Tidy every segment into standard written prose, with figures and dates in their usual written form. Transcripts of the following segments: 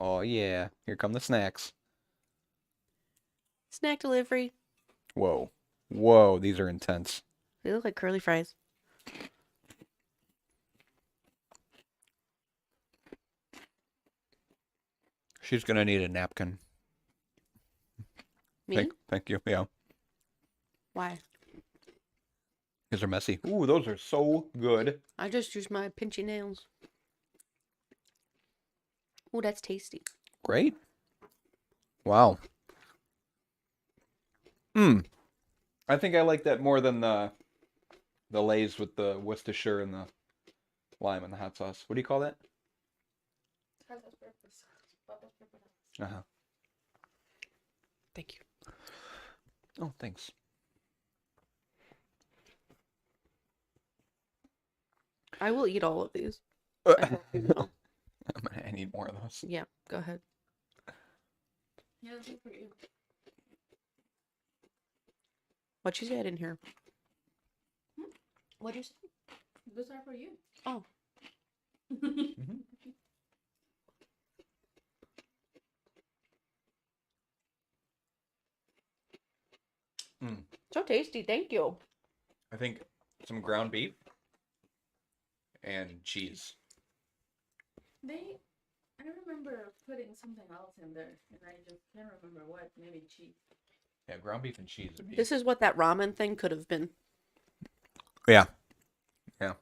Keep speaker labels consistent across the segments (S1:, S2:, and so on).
S1: Oh, yeah. Here come the snacks.
S2: Snack delivery.
S1: Whoa. Whoa, these are intense.
S2: They look like curly fries.
S1: She's gonna need a napkin.
S2: Me?
S1: Thank you. Yeah.
S2: Why?
S1: Because they're messy. Ooh, those are so good.
S2: I just used my pinchy nails. Ooh, that's tasty.
S1: Great. Wow. I think I like that more than the Lay's with the Worcestershire and the lime and the hot sauce. What do you call that? Uh-huh.
S2: Thank you.
S1: Oh, thanks.
S2: I will eat all of these.
S1: I
S2: No.
S1: need more of those.
S2: Yeah, go ahead.
S3: Yeah, that's good for you.
S2: What'd you say? I didn't hear. What'd you say?
S3: Those are for you.
S2: Oh. So tasty. Thank you.
S1: I think some ground beef and cheese.
S3: I remember putting something else in there, and I just can't remember what. Maybe cheese.
S1: Yeah, ground beef and cheese would be.
S2: This is what that ramen thing could have been.
S1: Yeah. Yeah.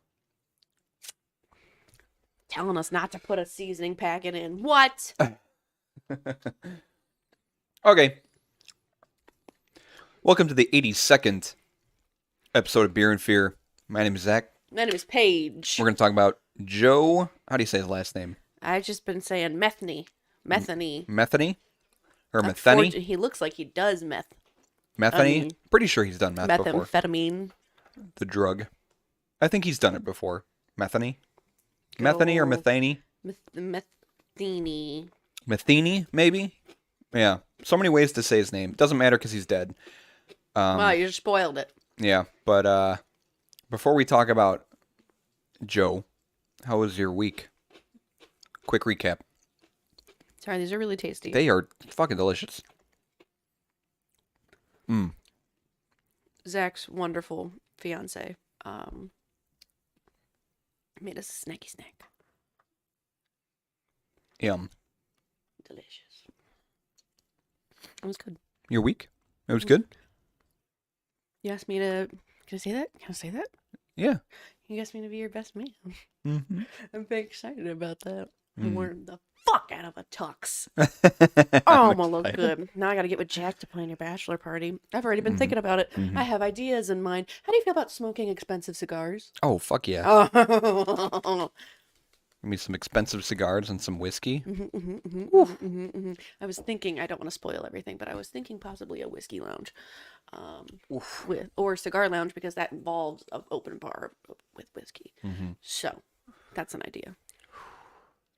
S2: Telling us not to put a seasoning packet in. What?
S1: Okay. Welcome to the 82nd episode of Beer and Fear. My name is Zach.
S2: My name is Paige.
S1: We're going to talk about Joe. How do you say his last name?
S2: I've just been saying Metheny. Metheny.
S1: Metheny? Or Metheny?
S2: He looks like he does meth.
S1: Metheny? Pretty sure he's done meth before.
S2: Methamphetamine.
S1: The drug. I think he's done it before. Metheny? Metheny or Metheny?
S2: Metheny.
S1: Metheny, maybe? Yeah. So many ways to say his name. Doesn't matter because he's dead.
S2: Wow, you just spoiled it.
S1: Yeah, but before we talk about Joe, how was your week? Quick recap.
S2: Sorry, these are really tasty.
S1: They are fucking delicious.
S2: Zach's wonderful fiance made us a snacky snack.
S1: Yum.
S2: Delicious. It was good.
S1: Your week? It was good?
S2: You asked me to... Can I say that? Can I say that?
S1: Yeah.
S2: You asked me to be your best man.
S1: Mm-hmm.
S2: I'm very excited about that. I'm wearing the fuck out of a tux.
S1: Oh,
S2: Oh, I'm gonna look good. Now I gotta get with Jack to plan your bachelor party. I've already been thinking about it. I have ideas in mind. How do you feel about smoking expensive cigars?
S1: Oh, fuck yeah.
S2: Oh.
S1: Give me some expensive cigars and some whiskey.
S2: I was thinking, I don't want to spoil everything, but I was thinking possibly a whiskey lounge, or cigar lounge, because that involves an open bar with whiskey. So that's an idea.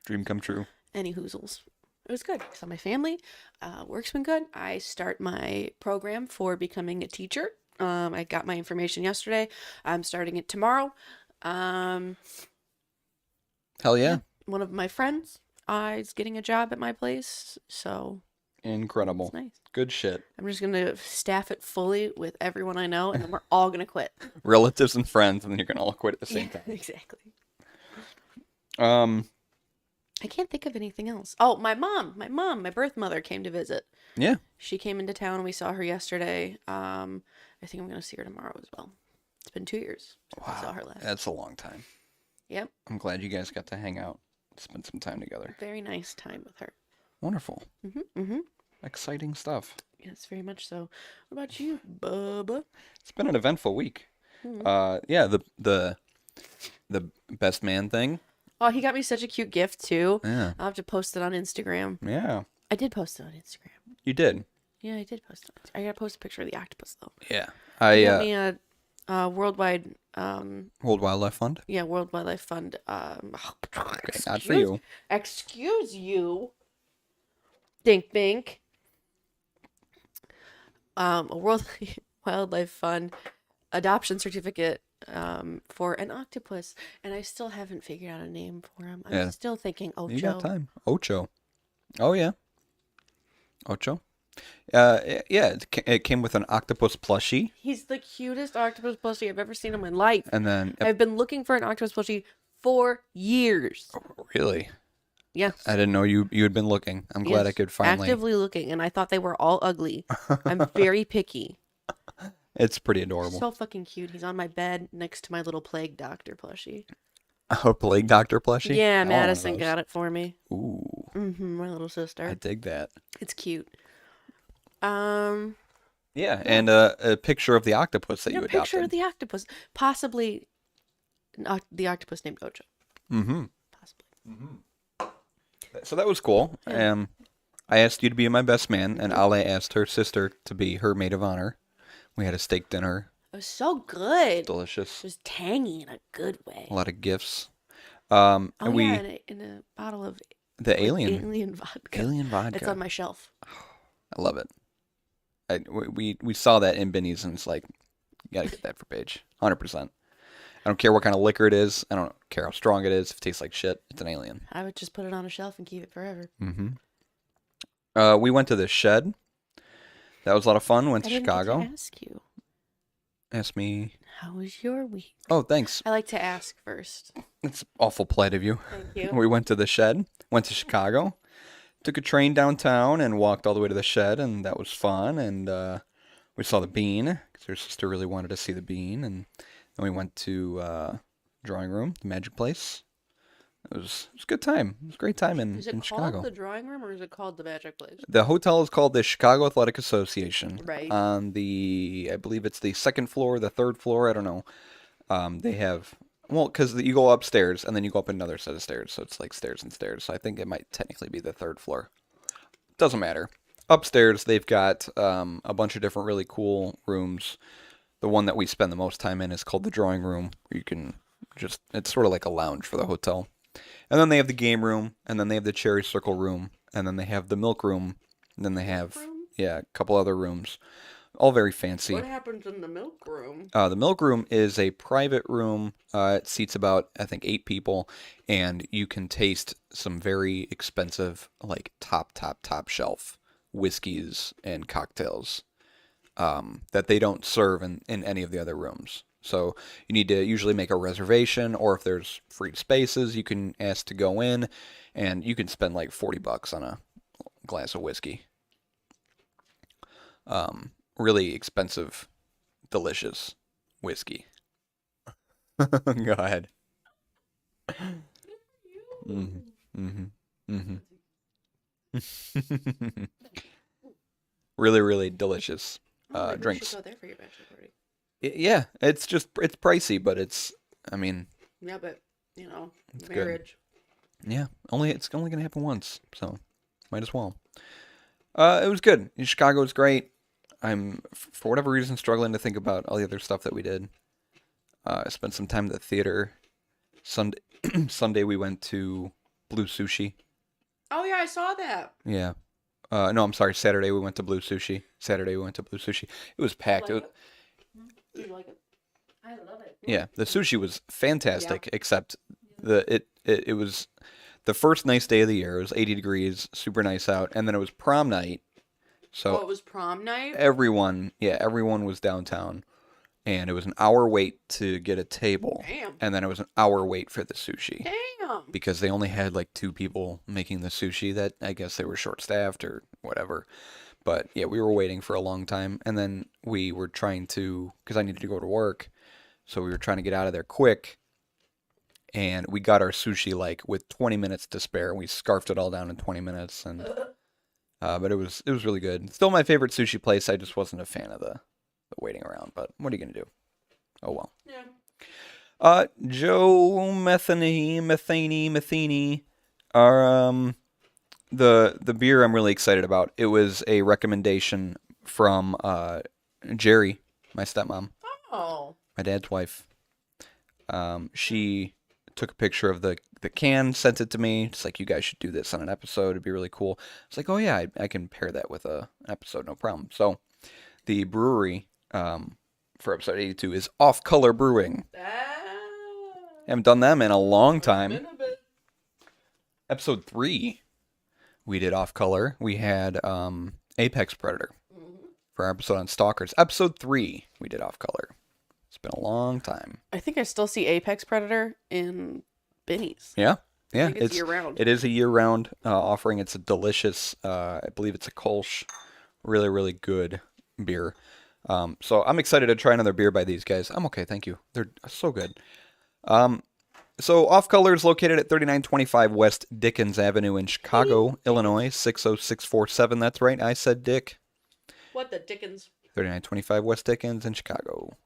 S1: Dream come true.
S2: Any hoozles. It was good. So my family, work's been good. I start my program for becoming a teacher. I got my information yesterday. I'm starting it tomorrow.
S1: Hell yeah.
S2: One of my friends is getting a job at my place, so
S1: Incredible.
S2: it's nice.
S1: Good shit.
S2: I'm just gonna staff it fully with everyone I know, and then we're all gonna quit.
S1: Relatives and friends, and then you're going to all quit at the same time.
S2: Exactly.
S1: Um,
S2: I can't think of anything else. Oh, my birth mother came to visit.
S1: yeah.
S2: She came into town. We saw her yesterday. I think I'm gonna see her tomorrow as well. It's been 2 years since I saw her last.
S1: That's a long time.
S2: Yep.
S1: I'm glad you guys got to hang out, spend some time together.
S2: Very nice time with her.
S1: Wonderful. Exciting stuff.
S2: Yes, very much so. What about you, Bubba?
S1: It's been an eventful week. Yeah, the best man thing.
S2: Oh, he got me such a cute gift too.
S1: Yeah.
S2: I'll have to post it on Instagram.
S1: Yeah.
S2: I did post it on Instagram.
S1: You did.
S2: Yeah, I did post it. I gotta post a picture of the octopus though.
S1: Yeah.
S2: He got me a worldwide
S1: World Wildlife Fund.
S2: Yeah, World Wildlife Fund.
S1: Okay, not for you.
S2: Excuse you. Dink bink. A World Wildlife Fund adoption certificate for an octopus, and I still haven't figured out a name for him. I'm
S1: Yeah.
S2: still thinking
S1: You got
S2: Ocho.
S1: time. Ocho. Oh, yeah. Ocho. Yeah, it came with an octopus plushie.
S2: He's the cutest octopus plushie I've ever seen in my life.
S1: And then,
S2: I've been looking for an octopus plushie for years.
S1: really?
S2: Yes.
S1: I didn't know you had been looking. I'm glad I
S2: Yes.
S1: could finally.
S2: Actively looking, and I thought they were all ugly. I'm very picky.
S1: It's pretty adorable.
S2: So fucking cute. He's on my bed next to my little plague doctor plushie.
S1: A plague doctor plushie?
S2: Yeah,
S1: I want one of
S2: Madison
S1: those.
S2: got it for me.
S1: Ooh,
S2: My little sister.
S1: I dig that.
S2: It's cute.
S1: Yeah, and a picture of the octopus that you
S2: A
S1: adopted.
S2: picture of the octopus, possibly the octopus named Ocho.
S1: Mm-hmm.
S2: Possibly.
S1: So that was cool.
S2: Yeah.
S1: I asked you to be my best man, and Ale asked her sister to be her maid of honor. We had a steak dinner.
S2: It was so good.
S1: Delicious.
S2: It was tangy in a good way.
S1: A lot of gifts.
S2: Oh
S1: And we
S2: yeah, in a bottle of
S1: the alien
S2: vodka.
S1: alien vodka.
S2: It's on my shelf.
S1: I love it. We saw that in Binny's, and it's like, you gotta get that for Paige. 100%. I don't care what kind of liquor it is. I don't care how strong it is. If it tastes like shit, it's an alien.
S2: I would just put it on a shelf and keep it forever.
S1: Mm-hmm. We went to the Shed. That was a lot of fun. Went to
S2: I didn't
S1: Chicago.
S2: get to ask you,
S1: Ask me.
S2: how was your week?
S1: Oh, thanks.
S2: I like to ask first.
S1: It's awful polite of you.
S2: Thank you.
S1: We went to the Shed. Went to Chicago. Took a train downtown and walked all the way to the Shed, and that was fun. And we saw the Bean because her sister really wanted to see the Bean, and then we went to Drawing Room, the Magic Place. It was a good time. It was a great time in
S2: Is it called
S1: Chicago.
S2: the drawing room or is it called the Magic Place?
S1: The hotel is called the Chicago Athletic Association.
S2: Right.
S1: On the, I believe it's the second floor, the third floor. I don't know. They have, well, because you go upstairs and then you go up another set of stairs, so it's like stairs and stairs. So I think it might technically be the third floor. Doesn't matter. Upstairs, they've got a bunch of different really cool rooms. The one that we spend the most time in is called the Drawing Room. Where you can just, it's sort of like a lounge for the hotel. And then they have the game room, and then they have the cherry circle room, and then they have the milk room, and then they have, yeah, a couple other rooms. All very fancy.
S2: What happens in the milk room?
S1: The milk room is a private room. It seats about, I think, 8 people, and you can taste some very expensive, like top shelf whiskeys and cocktails that they don't serve in any of the other rooms. So you need to usually make a reservation, or if there's free spaces, you can ask to go in, and you can spend like $40 on a glass of whiskey. Really expensive, delicious whiskey. Go ahead. Really, really delicious drinks.
S2: We should go there for your bachelor party.
S1: Yeah, it's pricey, but I mean,
S2: Yeah, but you know,
S1: It's good.
S2: marriage.
S1: yeah, it's only gonna happen once, so might as well. It was good. Chicago was great. I'm, for whatever reason, struggling to think about all the other stuff that we did. I spent some time at the theater. Sunday we went to Blue Sushi.
S2: Oh yeah, I saw that.
S1: Yeah. No, I'm sorry. Saturday we went to Blue Sushi. It was packed.
S2: Like it? You like it? I love it.
S1: Yeah, the sushi was fantastic, except it was the first nice day of the year. It was 80 degrees, super nice out, and then it was prom night. So
S2: it was prom night?
S1: everyone was downtown, and it was an hour wait to get a table.
S2: Damn.
S1: And then it was an hour wait for the sushi.
S2: Damn.
S1: Because they only had like 2 people making the sushi, that I guess they were short-staffed or whatever. But yeah, we were waiting for a long time, and then we were trying to, because I needed to go to work, so we were trying to get out of there quick, and we got our sushi like with 20 minutes to spare, and we scarfed it all down in 20 minutes, and but it was really good. Still my favorite sushi place. I just wasn't a fan of the waiting around, but what are you gonna do? Oh well.
S2: Yeah.
S1: Joe Metheny, are the beer I'm really excited about. It was a recommendation from Jerry, my stepmom,
S2: Oh.
S1: my dad's wife. She took a picture of the can, sent it to me. It's like, you guys should do this on an episode. It'd be really cool. It's like, oh yeah, I can pair that with an episode, no problem. So the brewery for episode 82 is Off Color Brewing.
S2: Ah,
S1: Haven't done them in a long time.
S2: been a bit.
S1: Episode 3, we did Off Color. We had Apex Predator for our episode on Stalkers. Episode 3, we did Off Color. It's been a long time.
S2: I think I still see Apex Predator in Benny's.
S1: Yeah. Yeah,
S2: think it's year-round.
S1: It is a year-round offering. It's a delicious, I believe it's a Kolsch, really, really good beer. So I'm excited to try another beer by these guys. I'm okay, thank you. They're so good. So Off Color is located at 3925 West Dickens Avenue in Chicago, Illinois, 60647. That's right, I said Dick.
S2: What the Dickens?
S1: 3925 West Dickens in Chicago.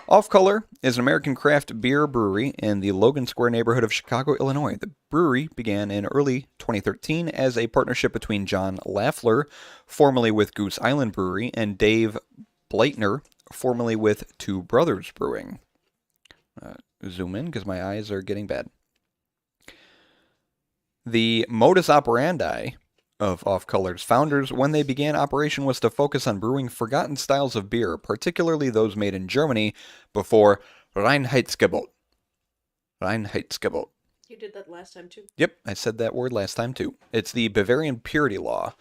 S1: Off Color is an American craft beer brewery in the Logan Square neighborhood of Chicago, Illinois. The brewery began in early 2013 as a partnership between John Laffler, formerly with Goose Island Brewery, and Dave Bleitner, formerly with Two Brothers Brewing. Zoom in because my eyes are getting bad. The modus operandi of Off Color's founders when they began operation was to focus on brewing forgotten styles of beer, particularly those made in Germany before Reinheitsgebot. Reinheitsgebot.
S2: You did that last time too.
S1: Yep, I said that word last time too. It's the Bavarian purity law.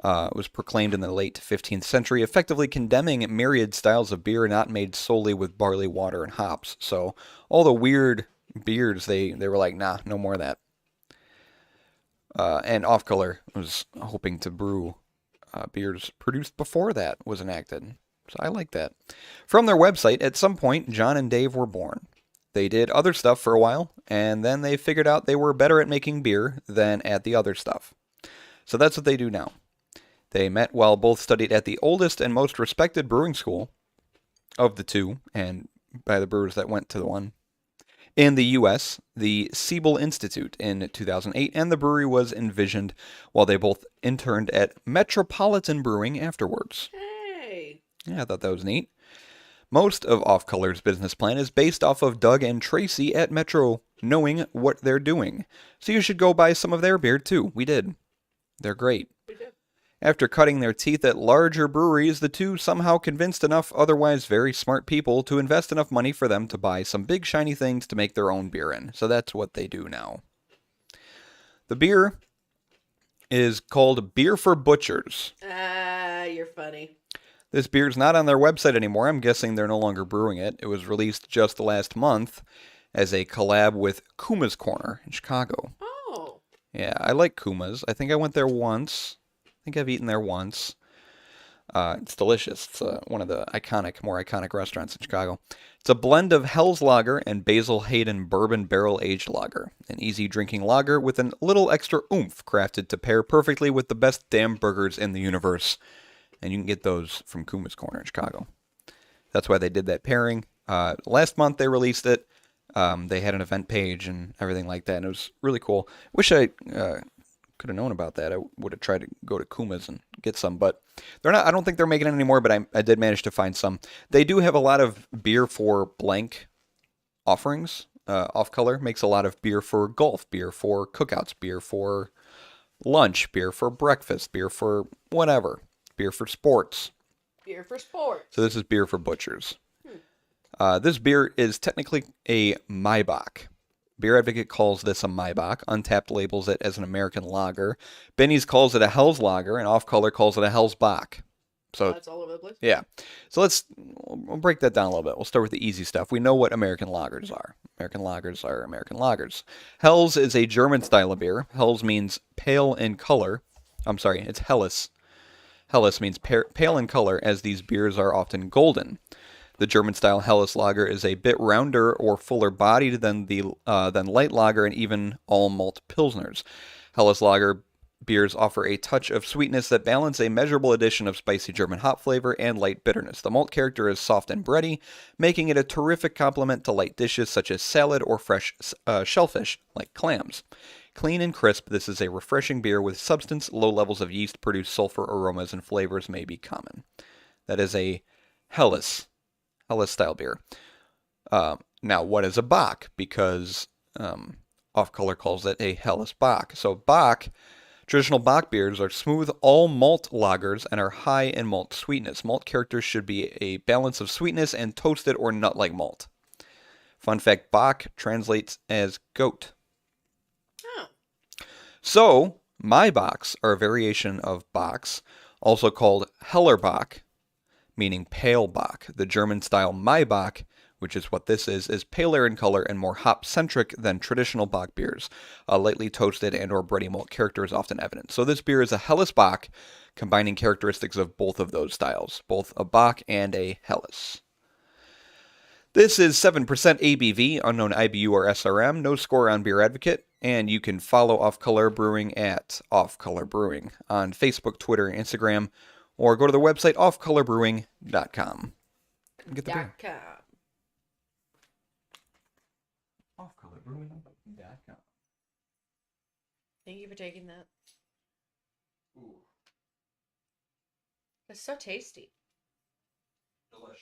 S1: It was proclaimed in the late 15th century, effectively condemning myriad styles of beer not made solely with barley, water, and hops. So all the weird beers, they were like, nah, no more of that. And Off Color was hoping to brew beers produced before that was enacted. So I like that. From their website, at some point, John and Dave were born. They did other stuff for a while, and then they figured out they were better at making beer than at the other stuff. So that's what they do now. They met while both studied at the oldest and most respected brewing school of the two, and by the brewers that went to the one, in the U.S., the Siebel Institute in 2008, and the brewery was envisioned while they both interned at Metropolitan Brewing afterwards.
S2: Hey.
S1: Yeah, I thought that was neat. Most of Off Color's business plan is based off of Doug and Tracy at Metro knowing what they're doing. So you should go buy some of their beer too. We did. They're great.
S2: We did.
S1: After cutting their teeth at larger breweries, the two somehow convinced enough otherwise very smart people to invest enough money for them to buy some big shiny things to make their own beer in. So that's what they do now. The beer is called Beer for Butchers.
S2: Ah, you're funny.
S1: This beer's not on their website anymore. I'm guessing they're no longer brewing it. It was released just last month as a collab with Kuma's Corner in Chicago.
S2: Oh.
S1: Yeah, I like Kuma's. I think I went there once. I think I've eaten there once. It's delicious. It's one of the more iconic restaurants in Chicago. It's a blend of Hell's Lager and Basil Hayden Bourbon Barrel Aged Lager. An easy drinking lager with a little extra oomph crafted to pair perfectly with the best damn burgers in the universe. And you can get those from Kuma's Corner in Chicago. That's why they did that pairing. Last month they released it. They had an event page and everything like that, and it was really cool. Wish I could have known about that. I would have tried to go to Kuma's and get some, but they're not. I don't think they're making it anymore, but I did manage to find some. They do have a lot of beer for blank offerings. Off Color makes a lot of beer for golf, beer for cookouts, beer for lunch, beer for breakfast, beer for whatever, beer for sports.
S2: Beer for sports.
S1: So this is Beer for Butchers. This beer is technically a Maibock. Beer Advocate calls this a Maibock. Untapped labels it as an American lager. Benny's calls it a Hell's Lager, and Off Color calls it a Hell's Bock. So
S2: That's all over the place.
S1: yeah. So we'll break that down a little bit. We'll start with the easy stuff. We know what American lagers are. American lagers are American lagers. Hell's is a German style of beer. Hell's means pale in color. I'm sorry, it's Helles. Helles means pale in color, as these beers are often golden. The German-style Helles lager is a bit rounder or fuller-bodied than light lager and even all-malt pilsners. Helles lager beers offer a touch of sweetness that balance a measurable addition of spicy German hop flavor and light bitterness. The malt character is soft and bready, making it a terrific complement to light dishes such as salad or fresh shellfish, like clams. Clean and crisp, this is a refreshing beer with substance. Low levels of yeast produce sulfur aromas and flavors may be common. That is a Helles style beer. Now, what is a Bock? Because Off Color calls it a Helles Bock. So Bock Traditional Bock beers are smooth all malt lagers and are high in malt sweetness. Malt characters should be a balance of sweetness and toasted or nut-like malt. Fun fact, Bock translates as goat.
S2: Oh.
S1: So, Maibocks are a variation of Bocks, also called Hellerbock, meaning pale Bock. The German-style Maibock, which is what this is paler in color and more hop-centric than traditional Bock beers. A lightly toasted and or bready malt character is often evident. So this beer is a Helles Bock, combining characteristics of both of those styles, both a Bock and a Helles. This is 7% ABV, unknown IBU or SRM, no score on Beer Advocate, and you can follow Off Color Brewing at Off Color Brewing on Facebook, Twitter, and Instagram, or go to the website offcolorbrewing.com. Get the beer. Offcolorbrewing.com.
S2: Thank you for taking that.
S1: Ooh,
S2: It's so tasty.
S1: delicious.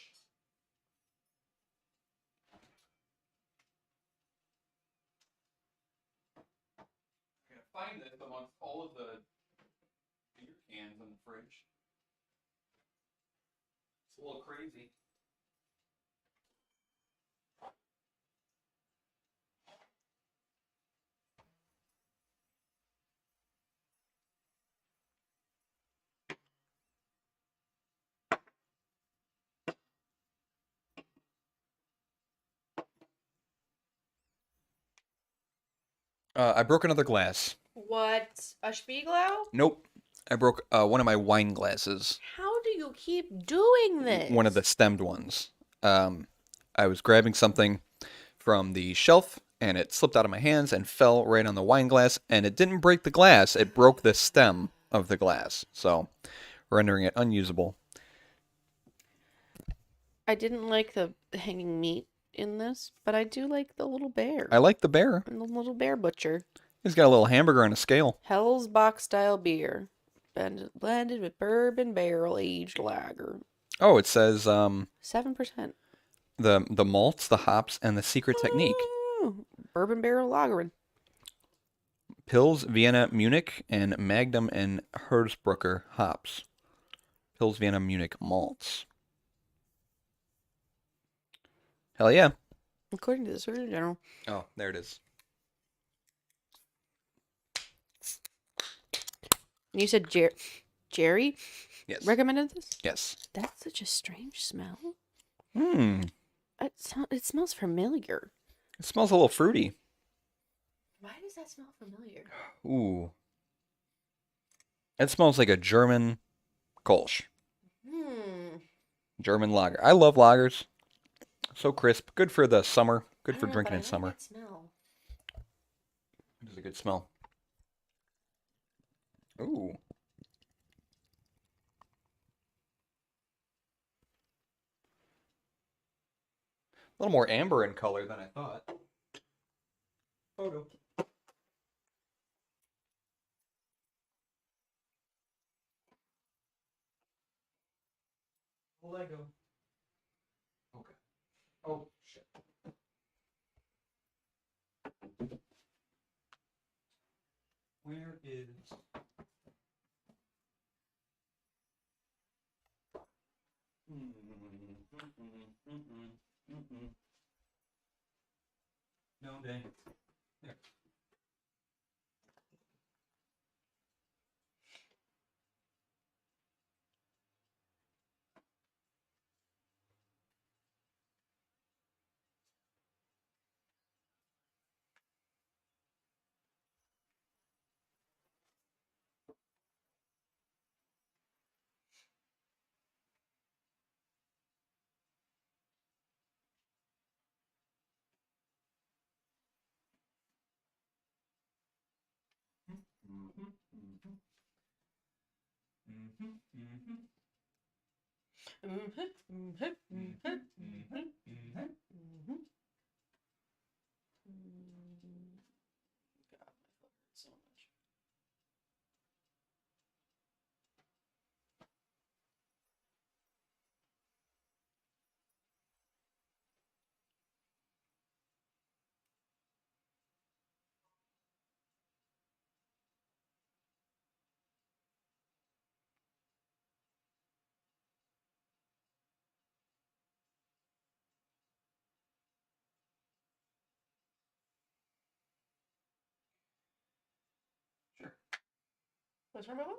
S1: I'm gonna find this amongst all of the beer cans in the fridge. It's a little crazy. I broke another glass.
S2: What? A Spiegelau?
S1: Nope. I broke one of my wine glasses.
S2: How do you keep doing this?
S1: One of the stemmed ones. I was grabbing something from the shelf and it slipped out of my hands and fell right on the wine glass, and it didn't break the glass, it broke the stem of the glass, so rendering it unusable.
S2: I didn't like the hanging meat in this, but I do like the little bear.
S1: I like the bear.
S2: And the little bear butcher.
S1: He's got a little hamburger on a scale.
S2: Hell's Box style beer. Blended with bourbon barrel aged lager.
S1: Oh, it says
S2: 7%.
S1: the malts, the hops, and the secret technique.
S2: Ooh, bourbon barrel lagering.
S1: Pils, Vienna, Munich, and Magnum and Herzbrucker hops. Pils, Vienna, Munich malts. Hell yeah.
S2: According to the Surgeon General.
S1: Oh, there it is.
S2: You said Jerry
S1: Yes.
S2: recommended this?
S1: Yes.
S2: That's such a strange smell.
S1: Hmm.
S2: It smells familiar.
S1: It smells a little fruity.
S2: Why does that smell familiar?
S1: Ooh. It smells like a German Kolsch. German lager. I love lagers. So crisp. Good for the summer. Good for drinking in summer.
S2: Smell.
S1: It is a good smell. Ooh. A little more amber in color than I thought. Photo. Lego. Okay. Oh, shit. Where is... No day. There.
S2: So much. What's wrong with what?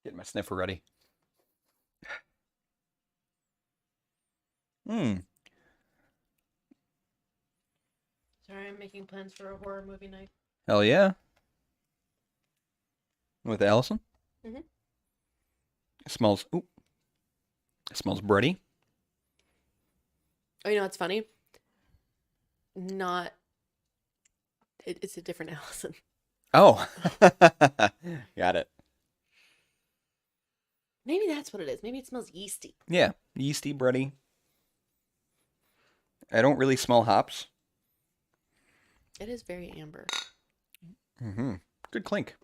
S1: Getting my sniffer ready. Hmm.
S2: Sorry, I'm making plans for a horror movie night.
S1: Hell yeah. With Allison?
S2: Mhm.
S1: It smells. Ooh. It smells bready.
S2: Oh, you know what's funny? Not. It's a different Allison.
S1: Oh. Got it.
S2: Maybe that's what it is. Maybe it smells yeasty.
S1: Yeah. Yeasty, bready. I don't really smell hops.
S2: It is very amber.
S1: Mm-hmm. Good clink.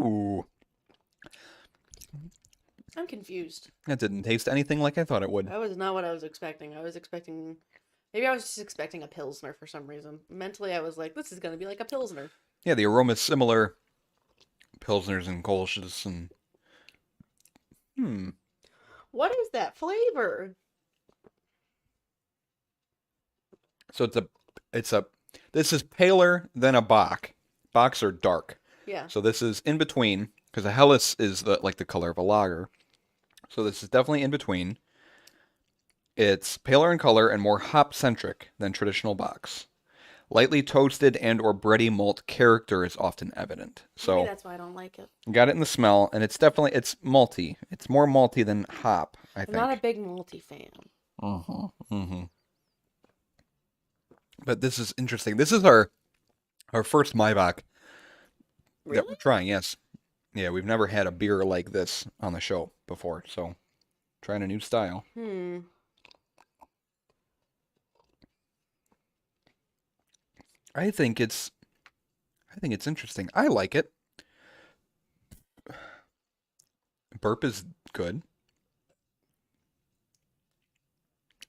S1: Ooh.
S2: I'm confused.
S1: That didn't taste anything like I thought it would.
S2: That was not what I was expecting. I was expecting. Maybe I was just expecting a Pilsner for some reason. Mentally, I was like, this is going to be like a Pilsner.
S1: Yeah, the aroma's similar. Pilsners and Kolsch's and...
S2: What is that flavor?
S1: So this is paler than a Bock. Bocks are dark.
S2: Yeah.
S1: So this is in between, because a Helles is like the color of a lager. So this is definitely in between. It's paler in color and more hop-centric than traditional Bocks. Lightly toasted and or bready malt character is often evident. So
S2: Maybe that's why I don't like it.
S1: got it in the smell, and it's malty. It's more malty than hop, I
S2: I'm
S1: think.
S2: not a big malty fan.
S1: But this is interesting. This is our first Maibock that we're
S2: Really?
S1: trying, yes. Yeah, we've never had a beer like this on the show before, so trying a new style. I think it's interesting. I like it. Burp is good.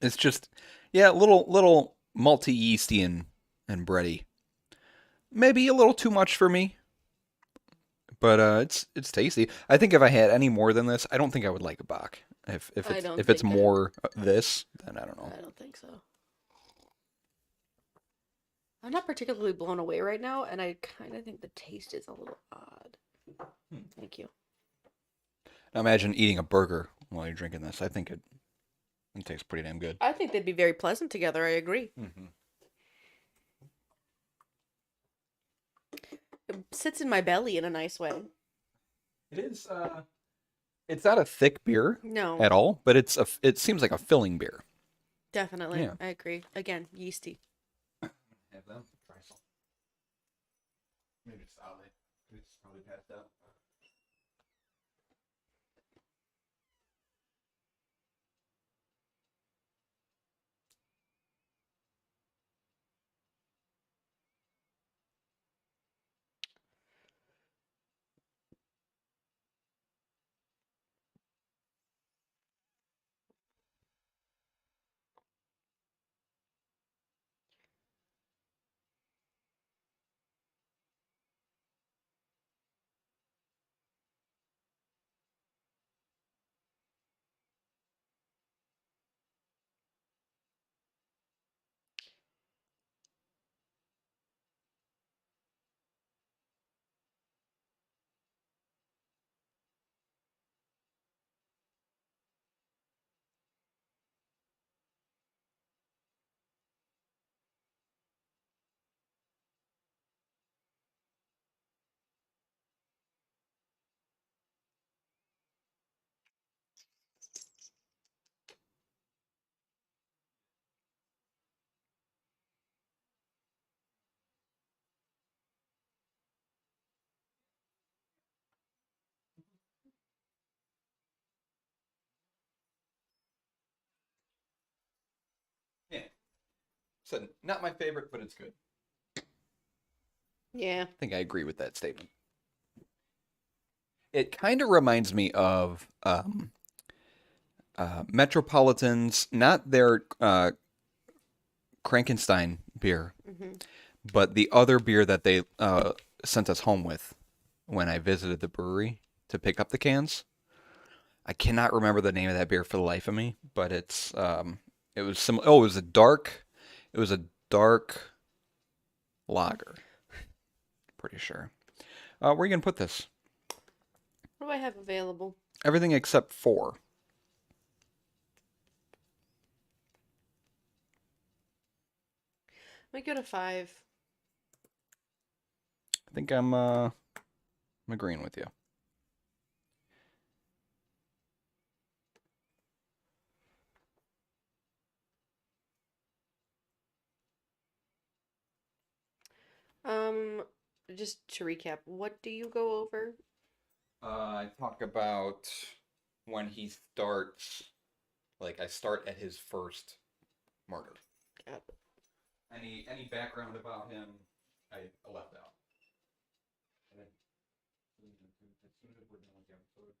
S1: It's just, yeah, little malty yeasty and bready. Maybe a little too much for me, but it's tasty. I think if I had any more than this, I don't think I would like a Bock.
S2: I don't
S1: If it's
S2: think
S1: more this, then I don't know.
S2: I don't think so. I'm not particularly blown away right now, and I kind of think the taste is a little odd. Thank you.
S1: Now imagine eating a burger while you're drinking this. I think it tastes pretty damn good.
S2: I think they'd be very pleasant together. I agree. It sits in my belly in a nice way.
S1: It is. It's not a thick beer
S2: No,
S1: at all, but it seems like a filling beer.
S2: definitely.
S1: Yeah.
S2: I agree. Again, yeasty.
S1: Have them try some. Maybe it's out. It's probably passed out. Yeah. So not my favorite, but it's good.
S2: Yeah.
S1: I think I agree with that statement. It kind of reminds me of Metropolitans, not their Krankenstein beer,
S2: Hmm.
S1: but the other beer that they sent us home with when I visited the brewery to pick up the cans. I cannot remember the name of that beer for the life of me, but it was some. Oh, it was a dark lager. Pretty sure. Where are you gonna put this?
S2: What do I have available?
S1: Everything except four.
S2: Let me go to 5.
S1: I think I'm agreeing with you.
S2: Um, just to recap, what do you go over?
S1: I talk about when he starts. Like I start at his first murder.
S2: Got
S1: Any background about him, I left out. And then, as soon as we're done with the episode,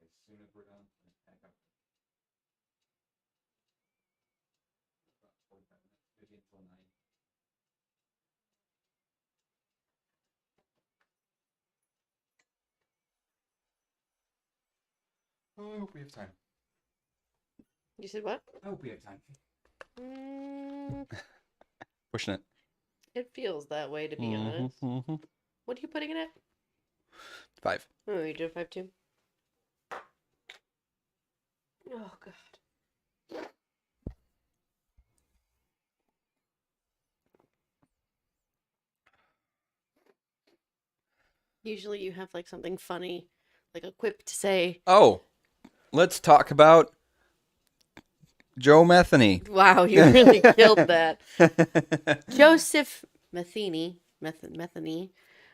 S1: as soon as we're done, pack up. About 45 minutes, maybe until 9. Oh, I hope we have time.
S2: You said what?
S1: I hope we have time.
S2: Mm,
S1: Pushing it.
S2: it feels that way, to be honest.
S1: Mm-hmm.
S2: What are you putting it at?
S1: 5.
S2: Oh, you did 5 too. Oh god. Usually you have like something funny, like a quip to say.
S1: Oh, let's talk about Joe Metheny.
S2: Wow, you really killed that. Joseph Metheny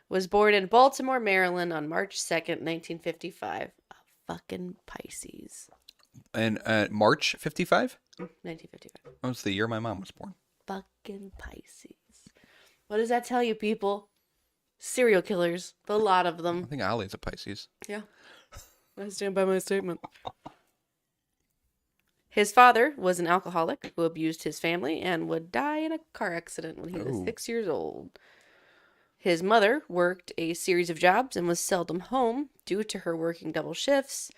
S2: was born in Baltimore, Maryland on March 2nd, 1955. A fucking Pisces.
S1: And March 55?
S2: 1955.
S1: That was the year my mom was born.
S2: Fucking Pisces. What does that tell you, people? Serial killers. The lot of
S1: I
S2: them.
S1: think Ollie's a Pisces.
S2: Yeah. I stand by my statement. His father was an alcoholic who abused his family and would die in a car accident when he was
S1: Oh.
S2: 6 years old. His mother worked a series of jobs and was seldom home due to her working double shifts.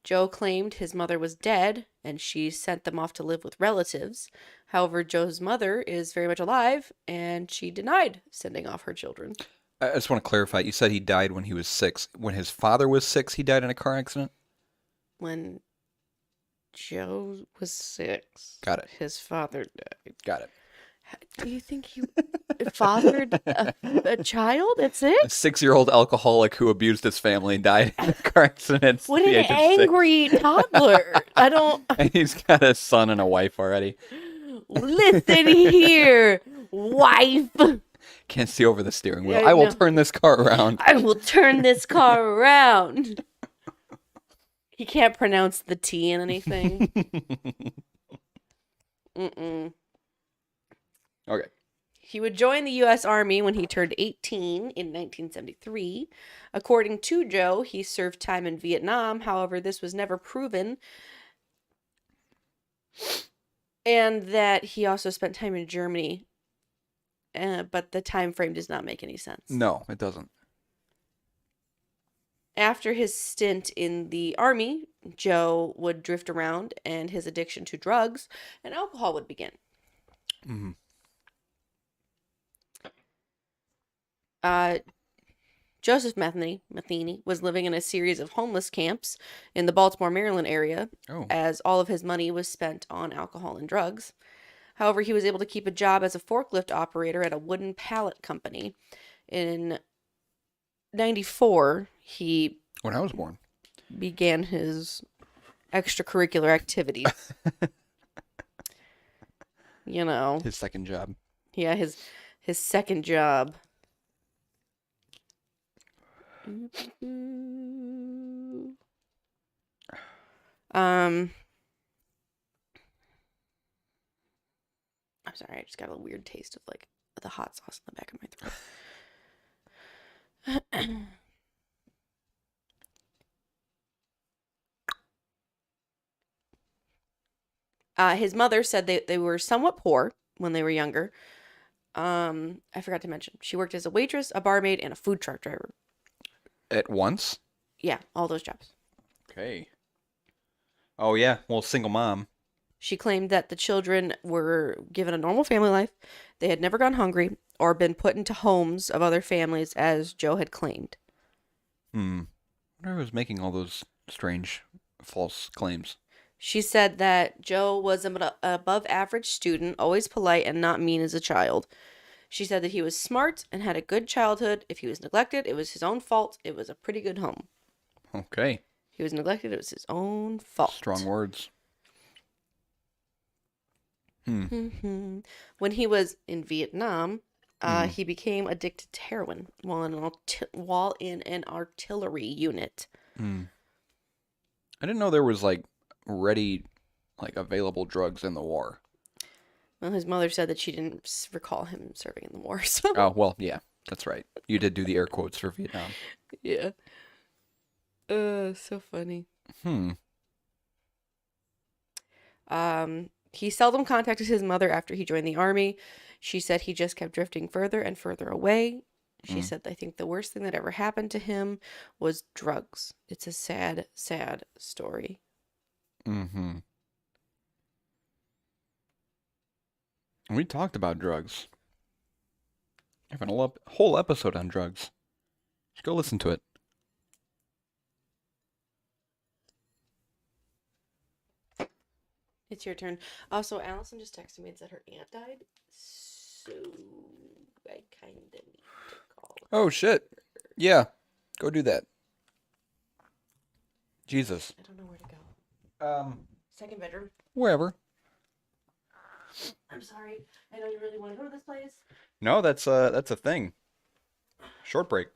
S2: Joe claimed his mother was dead and she sent them off to live with relatives. However, Joe's mother is very much alive and she denied sending off her children.
S1: I just want to clarify. You said he died when he was 6. When his father was 6, he died in a car accident?
S2: When Joe was 6,
S1: Got it.
S2: his father died.
S1: Got it.
S2: Do you think he fathered a child at 6?
S1: A 6-year-old alcoholic who abused his family died in a car accident at
S2: What
S1: the
S2: an
S1: age of 6.
S2: angry toddler. I don't...
S1: And he's got a son and a wife already.
S2: Listen here, wife.
S1: Can't see over the steering wheel.
S2: Yeah,
S1: I will
S2: no.
S1: turn this car around.
S2: I will turn this car around. He can't pronounce the T in anything. Mm-mm.
S1: Okay.
S2: He would join the U.S. Army when he turned 18 in 1973. According to Joe, he served time in Vietnam. However, this was never proven. And that he also spent time in Germany. But the time frame does not make any sense.
S1: No, it doesn't.
S2: After his stint in the Army, Joe would drift around and his addiction to drugs and alcohol would begin.
S1: Mm-hmm.
S2: Joseph Metheny was living in a series of homeless camps in the Baltimore, Maryland area,
S1: Oh.
S2: as all of his money was spent on alcohol and drugs. However, he was able to keep a job as a forklift operator at a wooden pallet company. In 94, he
S1: When I was born.
S2: began his extracurricular activities. You know,
S1: His second job.
S2: yeah, his second job. I'm sorry, I just got a weird taste of like the hot sauce in the back of my throat. His mother said they were somewhat poor when they were younger. I forgot to mention she worked as a waitress, a barmaid, and a food truck driver.
S1: At once?
S2: Yeah, all those jobs.
S1: Okay. Oh yeah. Well, single mom.
S2: She claimed that the children were given a normal family life. They had never gone hungry or been put into homes of other families, as Joe had claimed.
S1: Hmm. I wonder who was making all those strange, false claims.
S2: She said that Joe was an above average student, always polite and not mean as a child. She said that he was smart and had a good childhood. If he was neglected, it was his own fault. It was a pretty good home.
S1: Okay.
S2: He was neglected, it was his own fault.
S1: Strong words. Hmm.
S2: When he was in Vietnam,
S1: Mhm.
S2: he became addicted to heroin while in an artillery unit.
S1: Hmm. I didn't know there was like ready, like available drugs in the war.
S2: Well, his mother said that she didn't recall him serving in the war. So
S1: Oh well, yeah, that's right. You did do the air quotes for Vietnam.
S2: yeah, so funny.
S1: Hmm.
S2: He seldom contacted his mother after he joined the army. She said he just kept drifting further and further away. She
S1: Mm.
S2: said, I think the worst thing that ever happened to him was drugs. It's a sad, sad story.
S1: Mm-hmm. We talked about drugs. Having a whole episode on drugs. Go listen to it.
S2: It's your turn. Also, Allison just texted me and said her aunt died. So I kind of need to call her.
S1: Oh shit. Yeah. Go do that. Jesus.
S2: I don't know where to go. Second bedroom.
S1: Wherever.
S2: I'm sorry. I know you really want to go to this place.
S1: No, that's a thing. Short break.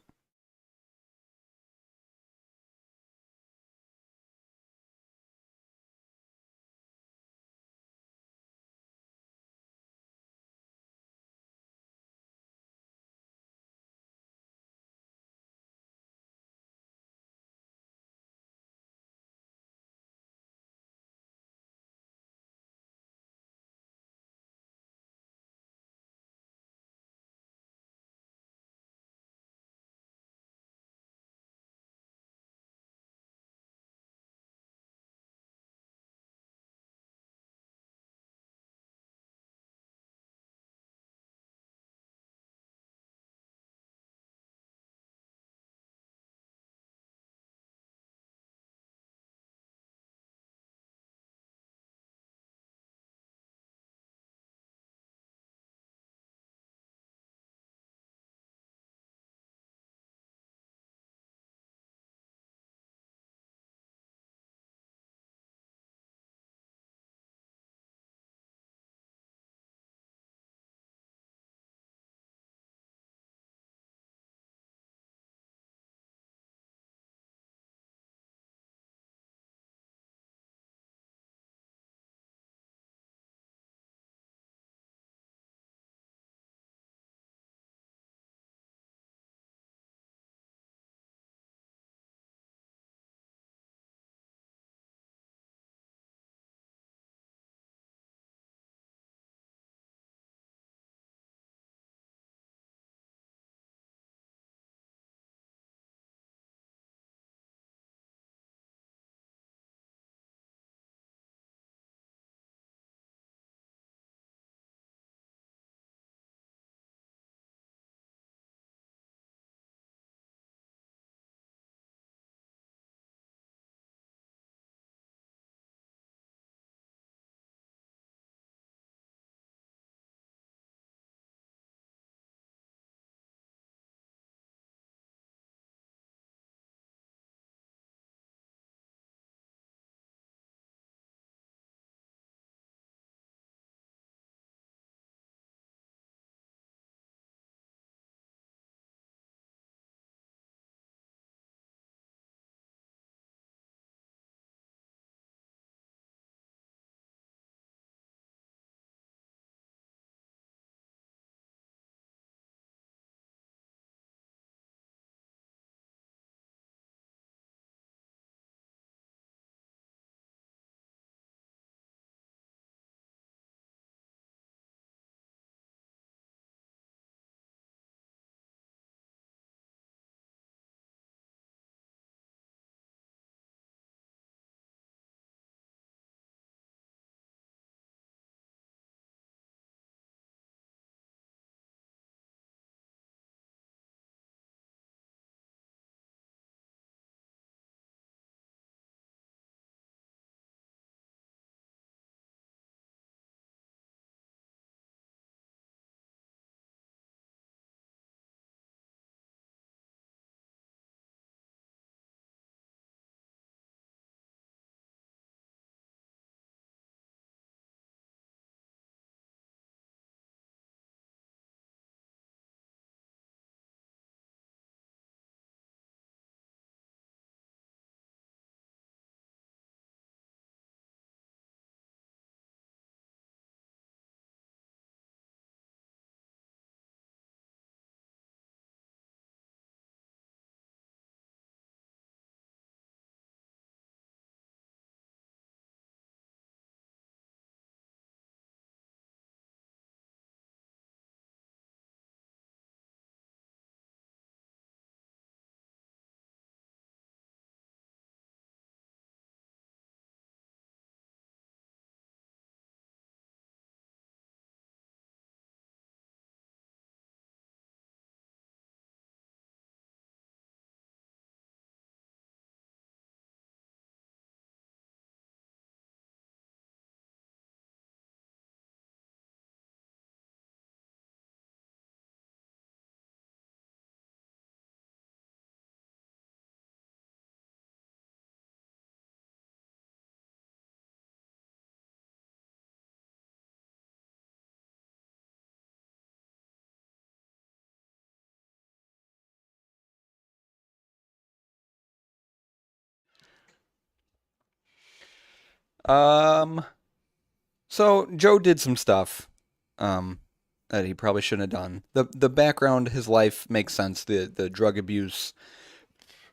S1: So Joe did some stuff that he probably shouldn't have done. The background, his life makes sense. The drug abuse,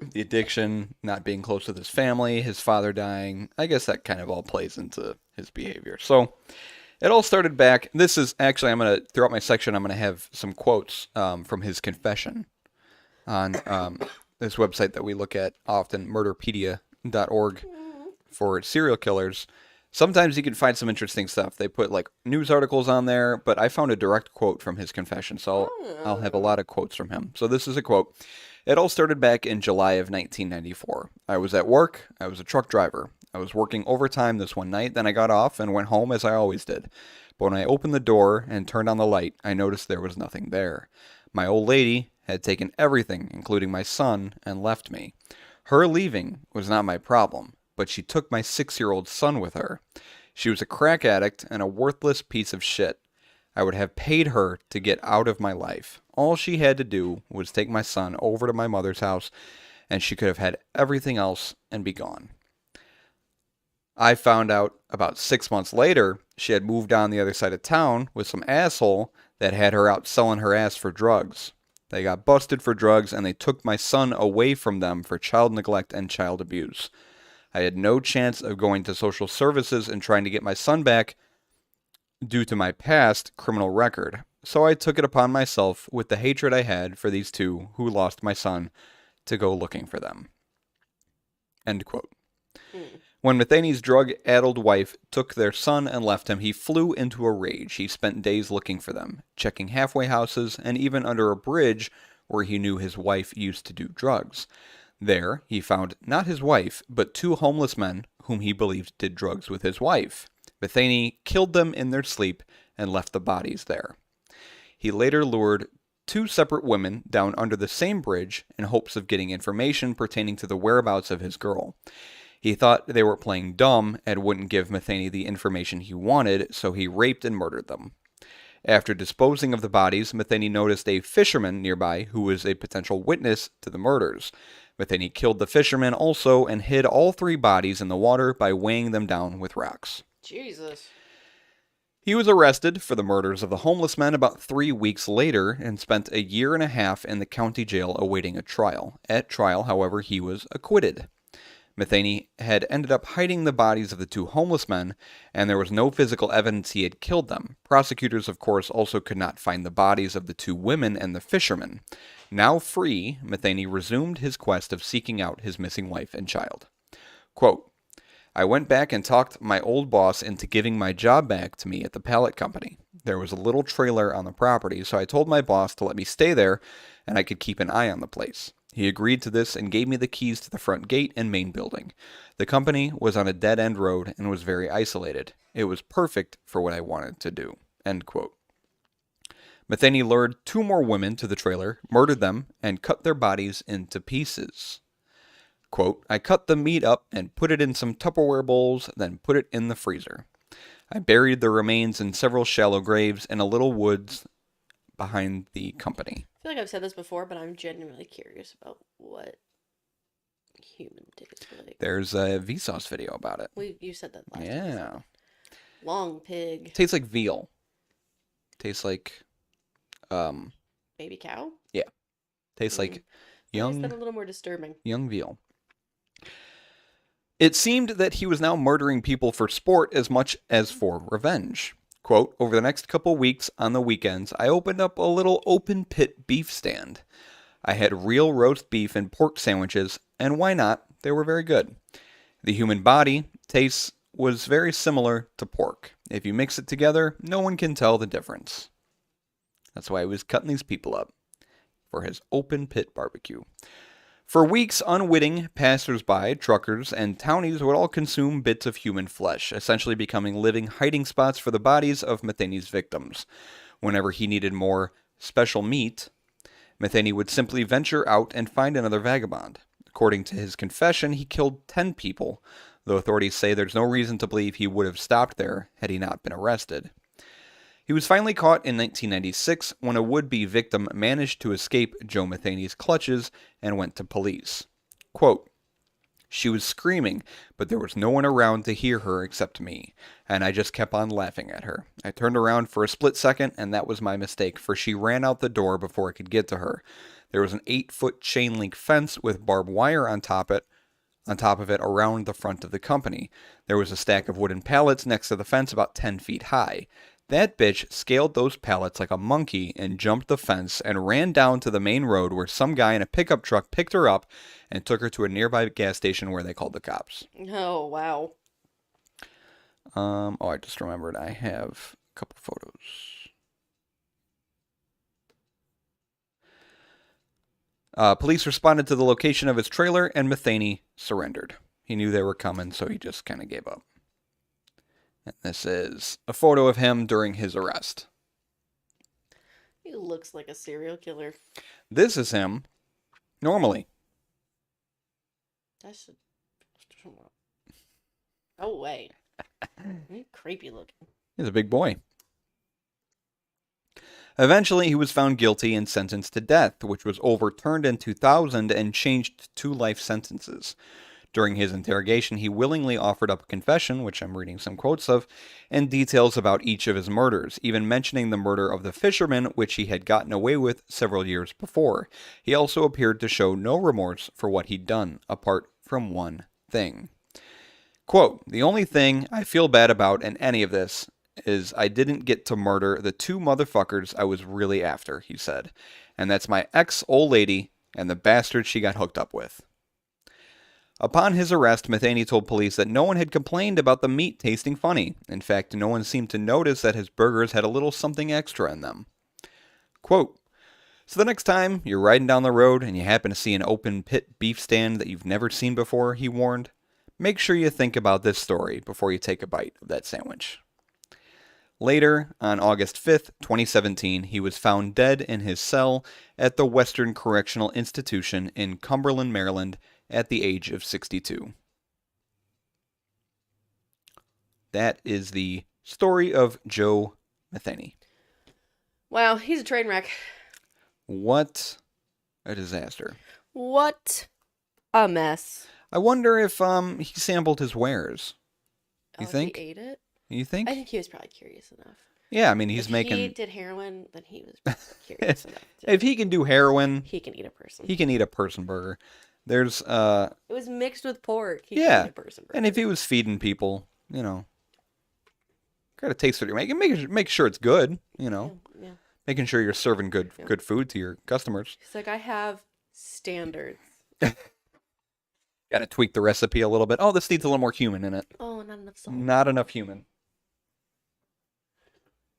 S1: the addiction, not being close with his family, his father dying. I guess that kind of all plays into his behavior. So it all started back. This is actually, I'm going to, throughout my section, I'm going to have some quotes from his confession on this website that we look at often, murderpedia.org, for serial killers. Sometimes you can find some interesting stuff. They put like news articles on there, but I found a direct quote from his confession, so I'll have a lot of quotes from him. So this is a quote. It all started back in July of 1994. I was at work. I was a truck driver. I was working overtime this one night, then I got off and went home as I always did. But when I opened the door and turned on the light, I noticed there was nothing there. My old lady had taken everything, including my son, and left me. Her leaving was not my problem, but she took my 6-year-old son with her. She was a crack addict and a worthless piece of shit. I would have paid her to get out of my life. All she had to do was take my son over to my mother's house, and she could have had everything else and be gone. I found out about 6 months later she had moved on the other side of town with some asshole that had her out selling her ass for drugs. They got busted for drugs, and they took my son away from them for child neglect and child abuse. I had no chance of going to social services and trying to get my son back due to my past criminal record. So I took it upon myself, with the hatred I had for these two who lost my son, to go looking for them. End quote. When Metheny's drug-addled wife took their son and left him, he flew into a rage. He spent days looking for them, checking halfway houses, and even under a bridge where he knew his wife used to do drugs. There, he found not his wife, but 2 homeless men whom he believed did drugs with his wife. Metheny killed them in their sleep and left the bodies there. He later lured 2 separate women down under the same bridge in hopes of getting information pertaining to the whereabouts of his girl. He thought they were playing dumb and wouldn't give Metheny the information he wanted, so he raped and murdered them. After disposing of the bodies, Metheny noticed a fisherman nearby who was a potential witness to the murders. Metheny killed the fisherman also and hid all 3 bodies in the water by weighing them down with rocks.
S2: Jesus.
S1: He was arrested for the murders of the homeless men about 3 weeks later and spent a year and a half in the county jail awaiting a trial. At trial, however, he was acquitted. Metheny had ended up hiding the bodies of the 2 homeless men, and there was no physical evidence he had killed them. Prosecutors, of course, also could not find the bodies of the 2 women and the fisherman. Now free, Metheny resumed his quest of seeking out his missing wife and child. Quote, I went back and talked my old boss into giving my job back to me at the pallet company. There was a little trailer on the property, so I told my boss to let me stay there and I could keep an eye on the place. He agreed to this and gave me the keys to the front gate and main building. The company was on a dead-end road and was very isolated. It was perfect for what I wanted to do. End quote. Metheny lured 2 more women to the trailer, murdered them, and cut their bodies into pieces. Quote, I cut the meat up and put it in some Tupperware bowls, then put it in the freezer. I buried the remains in several shallow graves in a little woods behind the company.
S2: I feel like I've said this before, but I'm genuinely curious about what human tastes like.
S1: There's a Vsauce video about it.
S2: You said that last
S1: Yeah.
S2: episode. Long pig.
S1: Tastes like veal. Tastes like,
S2: Baby cow?
S1: yeah. Tastes like
S2: I guess
S1: young
S2: that's a little more disturbing.
S1: veal. It seemed that he was now murdering people for sport as much as for revenge. Quote, over the next couple weeks on the weekends, I opened up a little open pit beef stand. I had real roast beef and pork sandwiches, and why not? They were very good. The human body taste was very similar to pork. If you mix it together, no one can tell the difference. That's why he was cutting these people up for his open pit barbecue. For weeks, unwitting passers-by, truckers, and townies would all consume bits of human flesh, essentially becoming living hiding spots for the bodies of Metheny's victims. Whenever he needed more special meat, Metheny would simply venture out and find another vagabond. According to his confession, he killed 10 people, though authorities say there's no reason to believe he would have stopped there had he not been arrested. He was finally caught in 1996 when a would-be victim managed to escape Joe Metheny's clutches and went to police. Quote, She was screaming, but there was no one around to hear her except me, and I just kept on laughing at her. I turned around for a split second, and that was my mistake, for she ran out the door before I could get to her. There was an 8-foot chain link fence with barbed wire on top of it around the front of the company. There was a stack of wooden pallets next to the fence about 10 feet high. That bitch scaled those pallets like a monkey and jumped the fence and ran down to the main road where some guy in a pickup truck picked her up and took her to a nearby gas station where they called the cops.
S2: Oh, wow.
S1: I just remembered I have a couple photos. Police responded to the location of his trailer, and Metheny surrendered. He knew they were coming, so he just kind of gave up. And this is a photo of him during his arrest.
S2: He looks like a serial killer.
S1: This is him normally.
S2: That should... Oh, wait. You're creepy looking.
S1: He's a big boy. Eventually, he was found guilty and sentenced to death, which was overturned in 2000 and changed to 2 life sentences. During his interrogation, he willingly offered up a confession, which I'm reading some quotes of, and details about each of his murders, even mentioning the murder of the fisherman, which he had gotten away with several years before. He also appeared to show no remorse for what he'd done, apart from one thing. Quote, "The only thing I feel bad about in any of this is I didn't get to murder the 2 motherfuckers I was really after," he said. "And that's my ex-old lady and the bastard she got hooked up with." Upon his arrest, Metheny told police that no one had complained about the meat tasting funny. In fact, no one seemed to notice that his burgers had a little something extra in them. Quote, "So the next time you're riding down the road and you happen to see an open pit beef stand that you've never seen before," he warned, "make sure you think about this story before you take a bite of that sandwich." Later, on August 5th, 2017, he was found dead in his cell at the Western Correctional Institution in Cumberland, Maryland, at the age of 62. That is the story of Joe Metheny.
S2: Wow, he's a train wreck.
S1: What a disaster.
S2: What a mess.
S1: I wonder if he sampled his wares. You
S2: Oh,
S1: think?
S2: He ate it?
S1: You think?
S2: I think he was probably curious enough.
S1: Yeah, I mean, he's
S2: if
S1: making...
S2: he did heroin, then he was curious enough.
S1: If he can do heroin,
S2: He can eat a person.
S1: he can eat a person burger. There's,
S2: It was mixed with pork. He
S1: yeah,
S2: can eat a person burger.
S1: and if he was feeding people, gotta taste what you're making. Make sure it's good,
S2: Yeah.
S1: making sure you're serving good food to your customers.
S2: He's like, I have standards.
S1: Gotta tweak the recipe a little bit. Oh, this needs a little more cumin in it.
S2: Oh, not enough salt.
S1: Not enough human.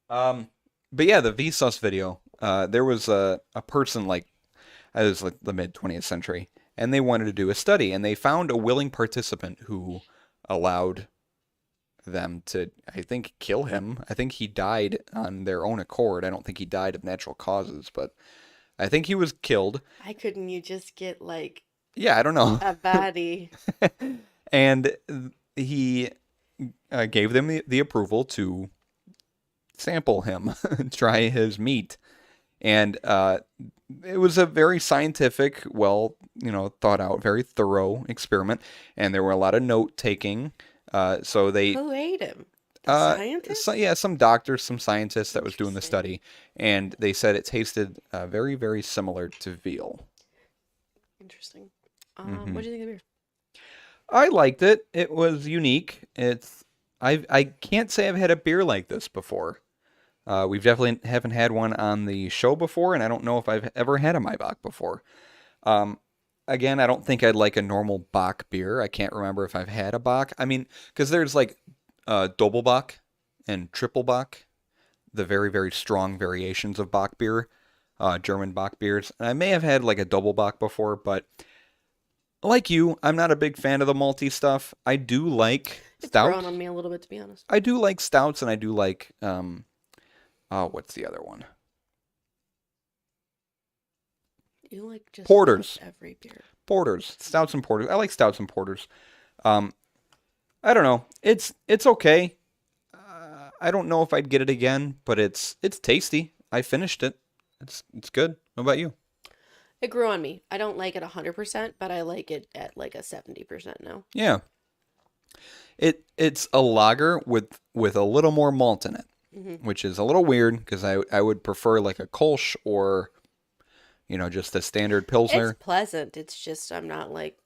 S1: But yeah, the Vsauce video. There was a person it was like the mid 20th century, and they wanted to do a study, and they found a willing participant who allowed them to, I think, kill him. I think he died on their own accord. I don't think he died of natural causes, but I think he was killed.
S2: Why couldn't you just get
S1: Yeah, I don't know.
S2: a baddie?
S1: And he gave them the approval to sample him, try his meat. And it was a very scientific, well, thought out, very thorough experiment. And there were a lot of note taking. So they...
S2: Who ate him? The scientist?
S1: Some doctors, some scientists that was doing the study. And they said it tasted very, very similar to veal.
S2: Interesting. What do you think of the beer?
S1: I liked it. It was unique. I can't say I've had a beer like this before. We've definitely haven't had one on the show before, and I don't know if I've ever had a Maibock before. Again, I don't think I'd like a normal Bock beer. I can't remember if I've had a Bock. I mean, because there's Doppelbock and Triple Bock, the very, very strong variations of Bock beer, German Bock beers. And I may have had a Doppelbock before, but like you, I'm not a big fan of the malty stuff. I do like
S2: It's
S1: stouts.
S2: grown on me a little bit, to be honest.
S1: I do like stouts, and I do like what's the other one?
S2: You like just
S1: Porters.
S2: every beer.
S1: Porters, stouts and porters. I like stouts and porters. I don't know. It's okay. I don't know if I'd get it again, but it's tasty. I finished it. It's good. What about you?
S2: It grew on me. I don't like it 100%, but I like it at like a 70% now.
S1: Yeah. It's a lager with a little more malt in it, which is a little weird because I would prefer like a Kolsch or just a standard
S2: It's
S1: Pilsner.
S2: pleasant. It's just I'm not like,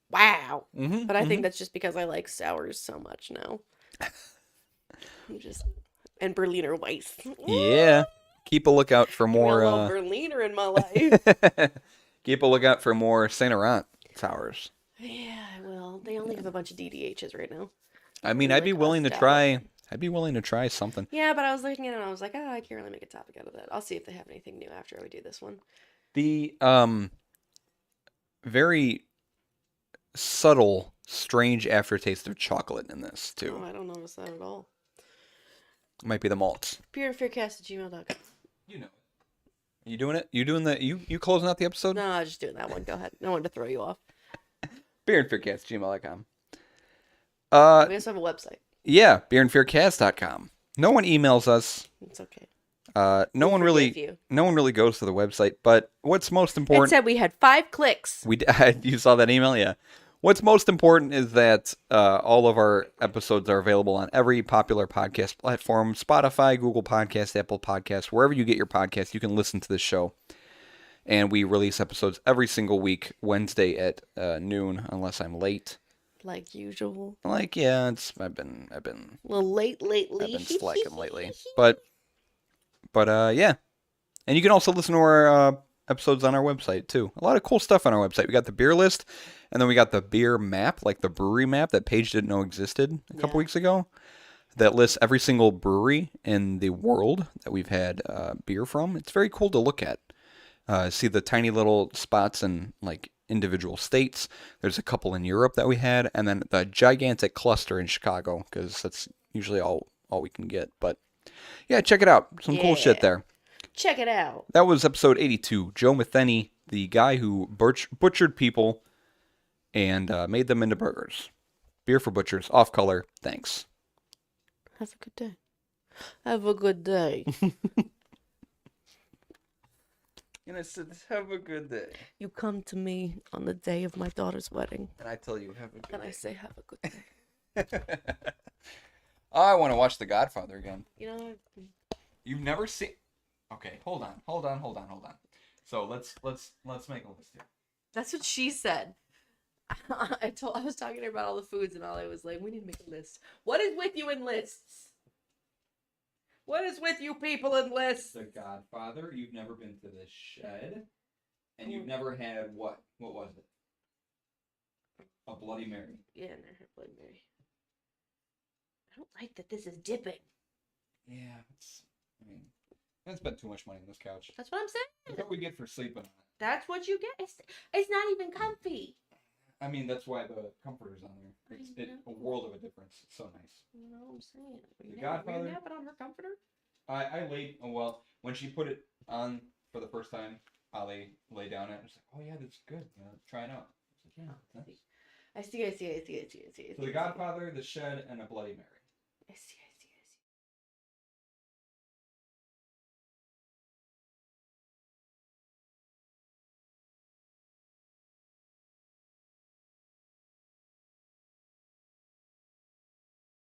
S2: wow.
S1: Mm-hmm,
S2: But I think
S1: mm-hmm.
S2: that's just because I like sours so much now. I'm just and Berliner Weiss.
S1: Yeah. Keep a lookout for
S2: Give me a
S1: more.
S2: little Berliner in my life.
S1: Keep a lookout for more Saint Laurent sours.
S2: Yeah, I will. They only have a bunch of DDHs right now.
S1: I mean,
S2: And
S1: I'd be
S2: like
S1: willing to
S2: stout.
S1: try. I'd be willing to try something.
S2: Yeah, but I was looking at it and I was like, oh, I can't really make a topic out of that. I'll see if they have anything new after we do this one.
S1: The very subtle, strange aftertaste of chocolate in this
S2: Oh,
S1: too.
S2: I don't notice that at all.
S1: Might be the malts.
S2: Beerandfearcast@gmail.com.
S1: You know it. You doing it? You doing the you closing out the episode?
S2: No, I'm just doing that one. Go ahead. I wanted to throw you off.
S1: Beerandfearcast@gmail.com.
S2: We also have a website.
S1: Yeah, beerandfearcast.com. No one emails us.
S2: It's okay.
S1: No
S2: We
S1: one
S2: forgive
S1: really
S2: you.
S1: no one really goes to the website, but what's most
S2: It
S1: important
S2: said we had 5 clicks.
S1: you saw that email? Yeah. What's most important is that all of our episodes are available on every popular podcast platform, Spotify, Google Podcasts, Apple Podcasts, wherever you get your podcasts, you can listen to this show. And we release episodes every single week, Wednesday at noon, unless I'm late.
S2: Like usual.
S1: Like, yeah, I've been
S2: A little late lately.
S1: I've been slacking lately. But yeah. And you can also listen to our episodes on our website too. A lot of cool stuff on our website. We got the beer list, and then we got the beer map, like the brewery map that Paige didn't know existed a couple weeks ago. That lists every single brewery in the world that we've had beer from. It's very cool to look at. See the tiny little spots in like individual states. There's a couple in Europe that we had, and then the gigantic cluster in Chicago, because that's usually all we can get. But yeah, check it out. Some cool shit
S2: Yeah.
S1: there.
S2: Check it out.
S1: That was episode 82. Joe Metheny, the guy who butchered people and made them into burgers. Beer for butchers, off color. Thanks.
S2: Have a good day. Have a good day.
S1: And I said, have a good day.
S2: You come to me on the day of my daughter's wedding,
S1: And I tell you, have a good
S2: and
S1: day.
S2: I say, have a good day.
S1: I want to watch The Godfather again.
S2: You know,
S1: You've never seen... Okay, hold on. So let's make a list here.
S2: that's what she said. I was talking to her about all the foods, and all I was like, we need to make a list. What is with you in lists? What is with you people in lists?
S1: The Godfather. You've never been to the shed, and you've never had what? What was it? A Bloody Mary.
S2: Yeah, never had Bloody Mary. I don't like that this is dipping.
S1: Yeah, I spent too much money on this couch.
S2: That's what I'm saying.
S1: That's what we get for sleeping on it.
S2: That's what you get. It's not even comfy.
S1: I mean, that's why the comforter's on there. It's a world of a difference. It's so nice.
S2: You know what I'm saying?
S1: The Godfather.
S2: Were you napping on her comforter?
S1: I laid, well, when she put it on for the first time, I lay down it. I was like, oh yeah, that's good. Try it out. I was like, yeah, nice.
S2: I see.
S1: So The Godfather, The Shed, and a Bloody Mary.
S2: I see.